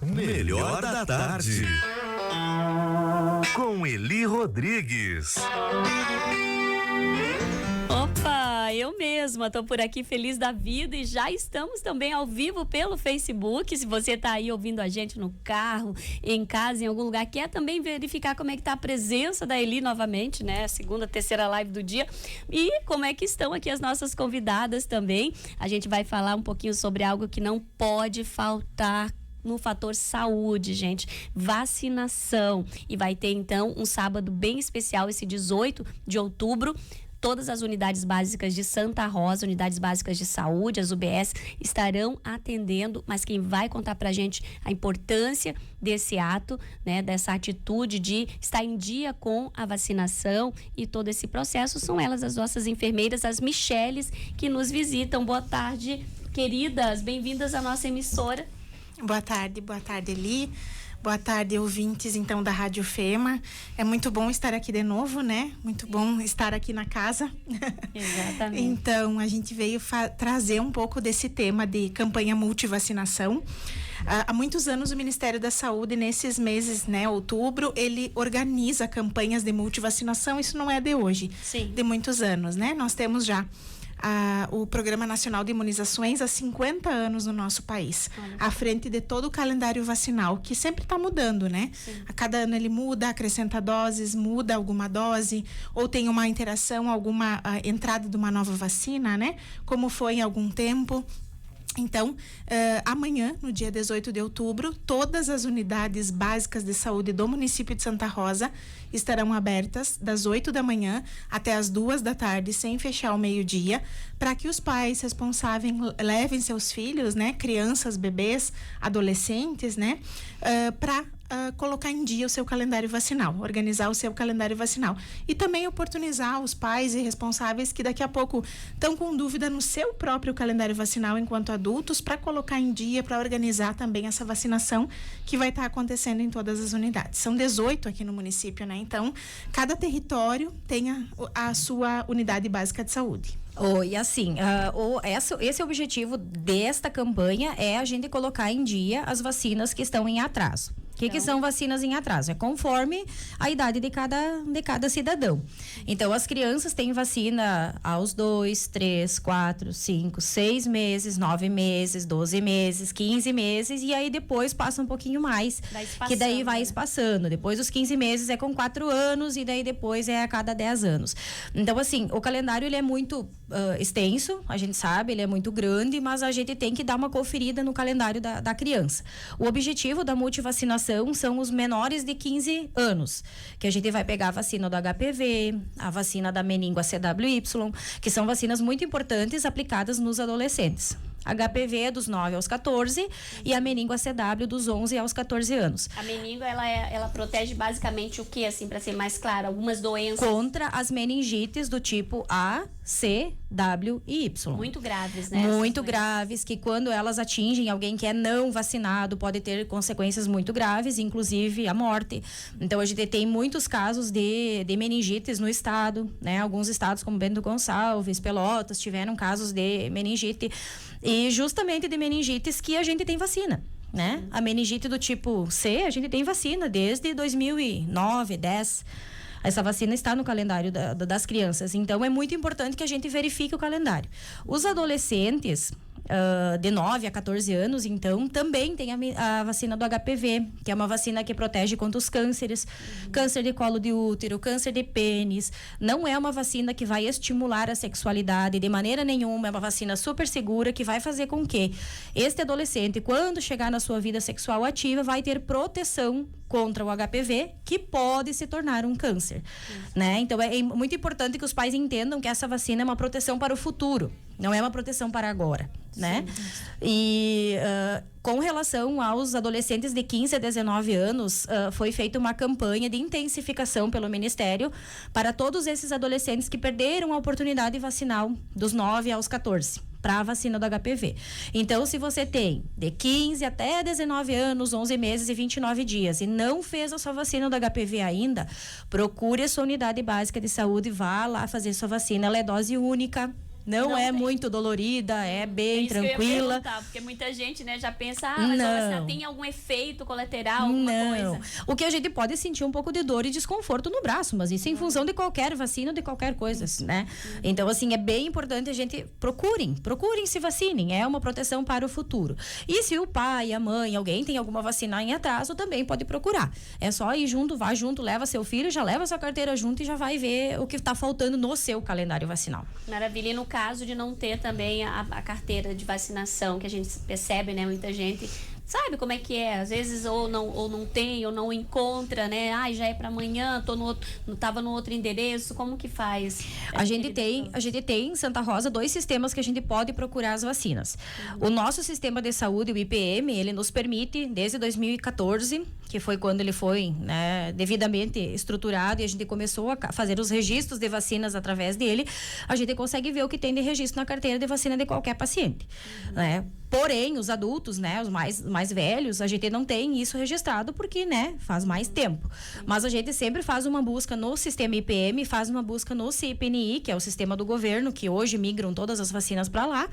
Melhor da Tarde. Com Eli Rodrigues. Opa, eu mesma tô por aqui feliz da vida e já estamos também ao vivo pelo Facebook. Se você tá aí ouvindo a gente no carro, em casa, em algum lugar, quer também verificar como é que tá a presença da Eli novamente, né? Segunda, terceira live do dia. E como é que estão aqui as nossas convidadas também. A gente vai falar um pouquinho sobre algo que não pode faltar no fator saúde, gente, vacinação. E vai ter então um sábado bem especial, esse 18 de outubro. Todas as unidades básicas de Santa Rosa, unidades básicas de saúde, as UBS, estarão atendendo, mas quem vai contar pra gente a importância desse ato, né, dessa atitude de estar em dia com a vacinação e todo esse processo, são elas, as nossas enfermeiras, as Micheles, que nos visitam. Boa tarde, queridas, bem-vindas à nossa emissora. Boa tarde, Eli. Boa tarde, ouvintes, então, da Rádio FEMA. É muito bom estar aqui de novo, né? Muito bom estar aqui na casa. Exatamente. Então, a gente veio trazer um pouco desse tema de campanha multivacinação. Há muitos anos, o Ministério da Saúde, nesses meses, né, outubro, ele organiza campanhas de multivacinação. Isso não é de hoje, sim, de muitos anos, né? Nós temos já o Programa Nacional de Imunizações há 50 anos no nosso país, à frente de todo o calendário vacinal, que sempre está mudando, né? Sim. A cada ano ele muda, acrescenta doses, muda alguma dose, ou tem uma interação, alguma entrada de uma nova vacina, né? Como foi em algum tempo. Então, amanhã, no dia 18 de outubro, todas as unidades básicas de saúde do município de Santa Rosa estarão abertas das 8 da manhã até as 2 da tarde, sem fechar ao meio-dia, para que os pais responsáveis levem seus filhos, né, crianças, bebês, adolescentes, né, para colocar em dia o seu calendário vacinal, organizar o seu calendário vacinal. E também oportunizar os pais e responsáveis que daqui a pouco estão com dúvida no seu próprio calendário vacinal enquanto adultos, para colocar em dia, para organizar também essa vacinação que vai estar acontecendo em todas as unidades. São 18 aqui no município, né? Então, cada território tem a sua unidade básica de saúde. E assim, esse objetivo desta campanha é a gente colocar em dia as vacinas que estão em atraso. O que são vacinas em atraso? É conforme a idade de cada cidadão. Então, as crianças têm vacina aos 2, 3, 4, 5, 6 meses, 9 meses, 12 meses, 15 meses, e aí depois passa um pouquinho mais, que daí vai espaçando. Depois os 15 meses é com 4 anos, e daí depois é a cada 10 anos. Então, assim, o calendário ele é muito extenso, a gente sabe, ele é muito grande, mas a gente tem que dar uma conferida no calendário da criança. O objetivo da multivacinação são os menores de 15 anos, que a gente vai pegar a vacina do HPV, a vacina da meningo CWY, que são vacinas muito importantes aplicadas nos adolescentes. HPV é dos 9 aos 14 e a meningo ACW dos 11 aos 14 anos. A meningo, ela protege basicamente o que, assim, para ser mais claro? Algumas doenças? Contra as meningites do tipo A, C, W e Y. Muito graves, né? Muito graves, que quando elas atingem alguém que é não vacinado, pode ter consequências muito graves, inclusive a morte. Então, a gente tem muitos casos de meningites no estado, né? Alguns estados como Bento Gonçalves, Pelotas, tiveram casos de meningite. E justamente de meningites que a gente tem vacina, né? A meningite do tipo C, a gente tem vacina desde 2009, 10. Essa vacina está no calendário das crianças. Então, é muito importante que a gente verifique o calendário. Os adolescentes de 9 a 14 anos, então, também tem a vacina do HPV, que é uma vacina que protege contra os cânceres, câncer de colo de útero, câncer de pênis. Não é uma vacina que vai estimular a sexualidade de maneira nenhuma, é uma vacina super segura que vai fazer com que este adolescente, quando chegar na sua vida sexual ativa, vai ter proteção contra o HPV, que pode se tornar um câncer, né? Então, é muito importante que os pais entendam que essa vacina é uma proteção para o futuro, não é uma proteção para agora, né? Sim. E com relação aos adolescentes de 15 a 19 anos, foi feita uma campanha de intensificação pelo Ministério para todos esses adolescentes que perderam a oportunidade vacinal dos 9 aos 14. Para a vacina do HPV. Então, se você tem de 15 até 19 anos, 11 meses e 29 dias e não fez a sua vacina do HPV ainda, procure a sua unidade básica de saúde e vá lá fazer sua vacina. Ela é dose única, Não é muito dolorida, é bem isso que eu ia tranquila. perguntar, porque muita gente, né, já pensa, mas a vacina tem algum efeito colateral, alguma coisa? O que a gente pode sentir um pouco de dor e desconforto no braço, mas isso em função de qualquer vacina, de qualquer coisa, né? Então, assim, é bem importante a gente procurem se vacinem, é uma proteção para o futuro. E se o pai, a mãe, alguém tem alguma vacina em atraso, também pode procurar. É só ir junto, vai junto, leva seu filho, já leva sua carteira junto e já vai ver o que está faltando no seu calendário vacinal. Maravilha. E no caso de não ter também a carteira de vacinação, que a gente percebe, né? Muita gente sabe como é que é. Às vezes ou não tem, ou não encontra, né? Já é para amanhã, tava no outro endereço. Como que faz? A gente tem em Santa Rosa 2 sistemas que a gente pode procurar as vacinas. O nosso sistema de saúde, o IPM, ele nos permite, desde 2014, que foi quando ele foi, né, devidamente estruturado e a gente começou a fazer os registros de vacinas através dele, a gente consegue ver o que tem de registro na carteira de vacina de qualquer paciente, né? Porém, os adultos, né, os mais velhos, a gente não tem isso registrado porque, né, faz mais tempo. Mas a gente sempre faz uma busca no sistema IPM, faz uma busca no CIPNI, que é o sistema do governo, que hoje migram todas as vacinas para lá.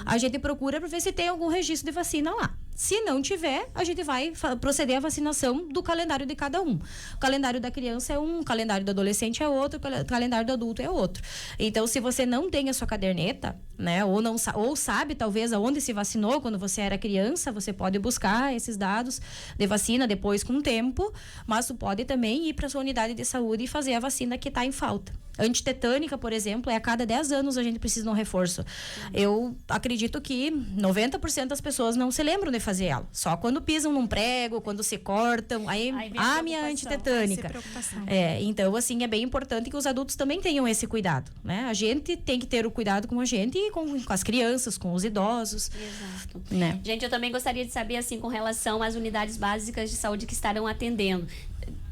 A gente procura para ver se tem algum registro de vacina lá. Se não tiver, a gente vai proceder à vacinação do calendário de cada um. O calendário da criança é um, o calendário do adolescente é outro, o calendário do adulto é outro. Então, se você não tem a sua caderneta, né, ou sabe talvez aonde se vacinou quando você era criança, você pode buscar esses dados de vacina depois com o tempo, mas tu pode também ir para a sua unidade de saúde e fazer a vacina que está em falta. Antitetânica, por exemplo, a cada 10 anos a gente precisa de um reforço. Eu acredito que 90% das pessoas não se lembram de fazer ela. Só quando pisam num prego, quando se cortam, aí a minha antitetânica. Então, assim, é bem importante que os adultos também tenham esse cuidado, né? A gente tem que ter o cuidado com a gente e com as crianças, com os idosos. Exato. Né? Gente, eu também gostaria de saber, assim, com relação às unidades básicas de saúde que estarão atendendo.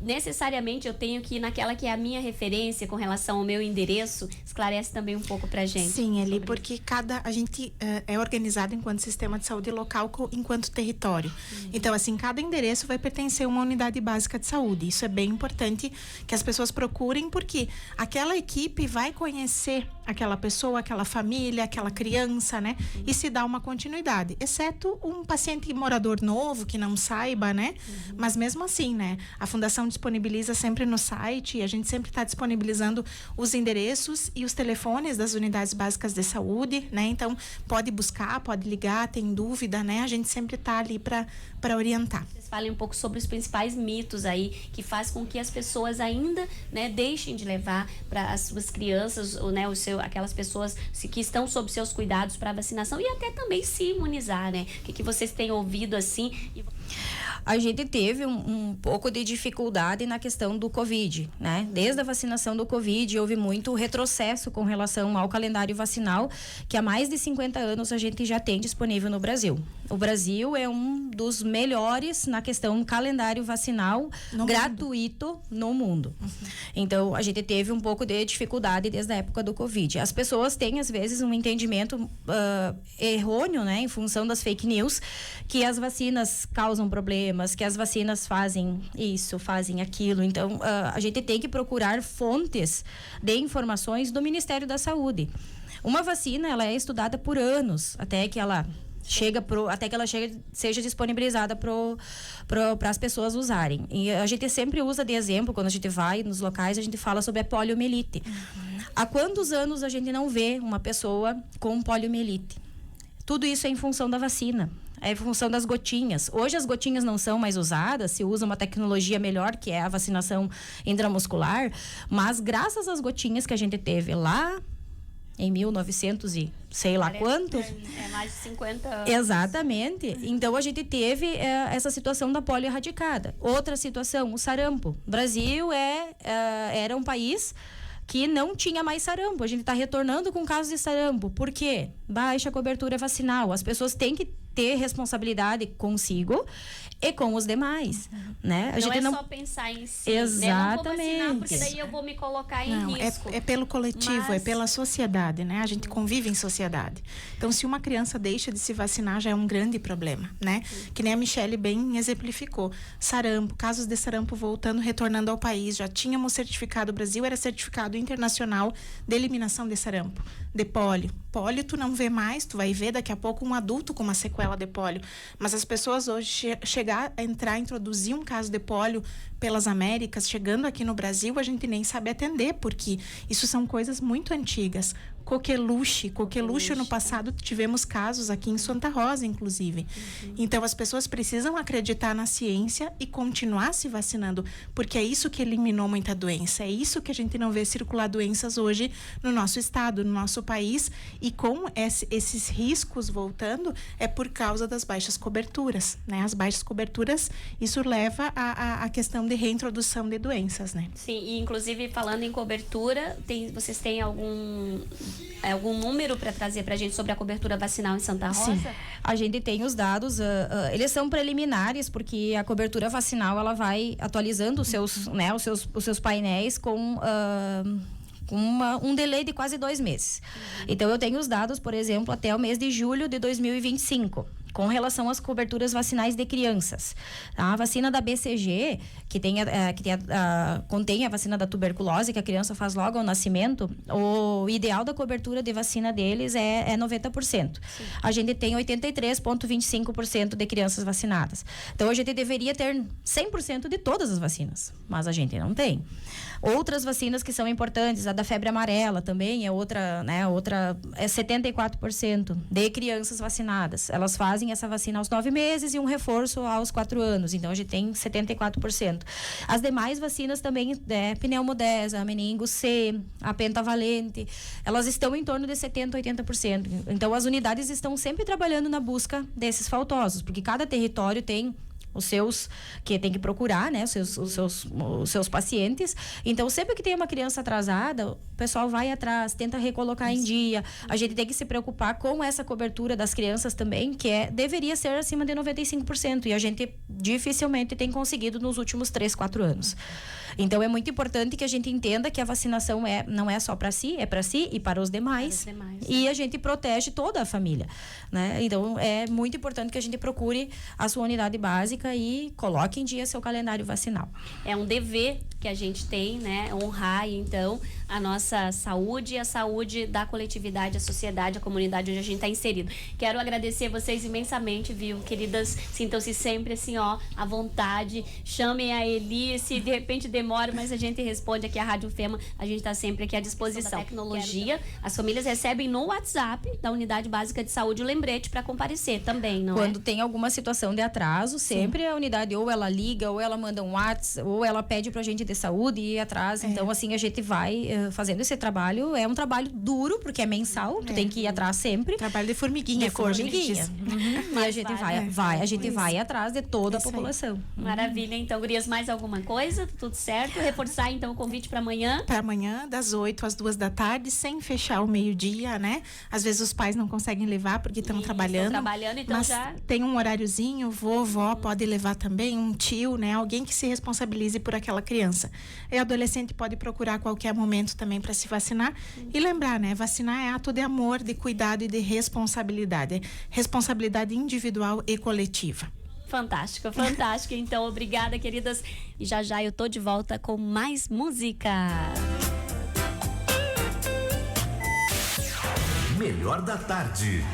Necessariamente eu tenho que ir naquela que é a minha referência com relação ao meu endereço? Esclarece também um pouco pra gente. Sim, Eli, porque a gente é organizado enquanto sistema de saúde local, enquanto território. Então, assim, cada endereço vai pertencer a uma unidade básica de saúde. Isso é bem importante que as pessoas procurem, porque aquela equipe vai conhecer aquela pessoa, aquela família, aquela criança, né? E se dá uma continuidade, exceto um paciente morador novo que não saiba, né? Mas mesmo assim, né? A Fundação disponibiliza sempre no site e a gente sempre está disponibilizando os endereços e os telefones das unidades básicas de saúde, né? Então, pode buscar, pode ligar, tem dúvida, né? A gente sempre está ali para orientar. Vocês falem um pouco sobre os principais mitos aí que faz com que as pessoas ainda, né, deixem de levar para as suas crianças, ou, né, aquelas pessoas que estão sob seus cuidados para vacinação e até também se imunizar, né? O que vocês têm ouvido assim? A gente teve um pouco de dificuldade na questão do Covid, né? Desde a vacinação do Covid, houve muito retrocesso com relação ao calendário vacinal, que há mais de 50 anos a gente já tem disponível no Brasil. O Brasil é um dos melhores na questão calendário vacinal gratuito no mundo. Então, a gente teve um pouco de dificuldade desde a época do Covid. As pessoas têm, às vezes, um entendimento errôneo, né? Em função das fake news, que as vacinas causam problemas, que as vacinas fazem isso, fazem aquilo. Então, a gente tem que procurar fontes de informações do Ministério da Saúde. Uma vacina, ela é estudada por anos, até que ela seja disponibilizada para as pessoas usarem. E a gente sempre usa de exemplo, quando a gente vai nos locais, a gente fala sobre a poliomielite. Há quantos anos a gente não vê uma pessoa com poliomielite? Tudo isso é em função da vacina. É em função das gotinhas. Hoje as gotinhas não são mais usadas, se usa uma tecnologia melhor, que é a vacinação intramuscular, mas graças às gotinhas que a gente teve lá em 1900 e sei lá quanto. É mais de 50 anos. Exatamente. Então a gente teve essa situação da polio erradicada. Outra situação, o sarampo. O Brasil era um país que não tinha mais sarampo. A gente está retornando com casos de sarampo. Por quê? Baixa cobertura vacinal. As pessoas têm que ter responsabilidade consigo e com os demais, né? A gente não é só pensar em si, Exatamente. né? Não vou vacinar porque daí eu vou me colocar em Não, risco. é pelo coletivo, é pela sociedade, né? A gente convive em sociedade. Então, se uma criança deixa de se vacinar, já é um grande problema, né? Que nem a Michele bem exemplificou. Sarampo, casos de sarampo voltando, retornando ao país. Já tínhamos certificado, o Brasil era certificado internacional de eliminação de sarampo. De pólio. Pólio tu não vê mais, tu vai ver daqui a pouco um adulto com uma sequela de pólio. Mas as pessoas hoje chegar a entrar, introduzir um caso de pólio pelas Américas, chegando aqui no Brasil, a gente nem sabe atender, porque isso são coisas muito antigas. Coqueluche no passado tivemos casos aqui em Santa Rosa, inclusive. Então as pessoas precisam acreditar na ciência e continuar se vacinando, porque é isso que eliminou muita doença, é isso que a gente não vê circular doenças hoje no nosso estado, no nosso país, e com esses riscos voltando é por causa das baixas coberturas, né? As baixas coberturas, isso leva à questão de reintrodução de doenças, né? Sim, e inclusive falando em cobertura, vocês têm algum número para trazer para a gente sobre a cobertura vacinal em Santa Rosa? Sim. A gente tem os dados, eles são preliminares, porque a cobertura vacinal ela vai atualizando os seus painéis com um delay de quase 2 meses. Então, eu tenho os dados, por exemplo, até o mês de julho de 2025. Com relação às coberturas vacinais de crianças. A vacina da BCG, que contém a vacina da tuberculose, que a criança faz logo ao nascimento, o ideal da cobertura de vacina deles é 90%. Sim. A gente tem 83,25% de crianças vacinadas. Então, a gente deveria ter 100% de todas as vacinas, mas a gente não tem. Outras vacinas que são importantes, a da febre amarela também é outra, é 74% de crianças vacinadas. Elas fazem essa vacina aos 9 meses e um reforço aos 4 anos. Então, a gente tem 74%. As demais vacinas também, pneumodesa, meningo C, a pentavalente, elas estão em torno de 70%, 80%. Então, as unidades estão sempre trabalhando na busca desses faltosos, porque cada território tem os seus, que tem que procurar, né, os seus pacientes. Então, sempre que tem uma criança atrasada, o pessoal vai atrás, tenta recolocar em dia. A gente tem que se preocupar com essa cobertura das crianças também, que deveria ser acima de 95%, e a gente dificilmente tem conseguido nos últimos 3, 4 anos. Então, é muito importante que a gente entenda que a vacinação não é só para si, é para si e para os demais. E a gente protege toda a família, né? Então, é muito importante que a gente procure a sua unidade básica e coloque em dia seu calendário vacinal. É um dever que a gente tem, né? Honrar, então, a nossa saúde e a saúde da coletividade, a sociedade, a comunidade onde a gente está inserido. Quero agradecer vocês imensamente, viu, queridas? Sintam-se sempre assim, ó, à vontade. Chamem a Eli, se de repente demora, mas a gente responde aqui a Rádio Fema, a gente está sempre aqui à disposição. Tecnologia, as famílias recebem no WhatsApp da Unidade Básica de Saúde o lembrete para comparecer também, não Quando tem alguma situação de atraso, sempre a unidade ou ela liga, ou ela manda um WhatsApp, ou ela pede pra gente de saúde e ir atrás. Então, assim, a gente vai fazendo esse trabalho. É um trabalho duro, porque é mensal, tu tem que ir atrás sempre. Trabalho de formiguinha. E a gente vai atrás de toda a população. Maravilha. Então, gurias, mais alguma coisa? Tudo certo? Reforçar, então, o convite para amanhã? Para amanhã, das 8 às 2 da tarde, sem fechar o meio-dia, né? Às vezes os pais não conseguem levar porque estão trabalhando. Então mas já tem um horáriozinho, vovó pode levar também, um tio, né? Alguém que se responsabilize por aquela criança. E adolescente pode procurar a qualquer momento também para se vacinar. E lembrar, né? Vacinar é ato de amor, de cuidado e de responsabilidade. Responsabilidade individual e coletiva. Fantástico, fantástico. Então, obrigada, queridas. E já eu tô de volta com mais música. Melhor da tarde.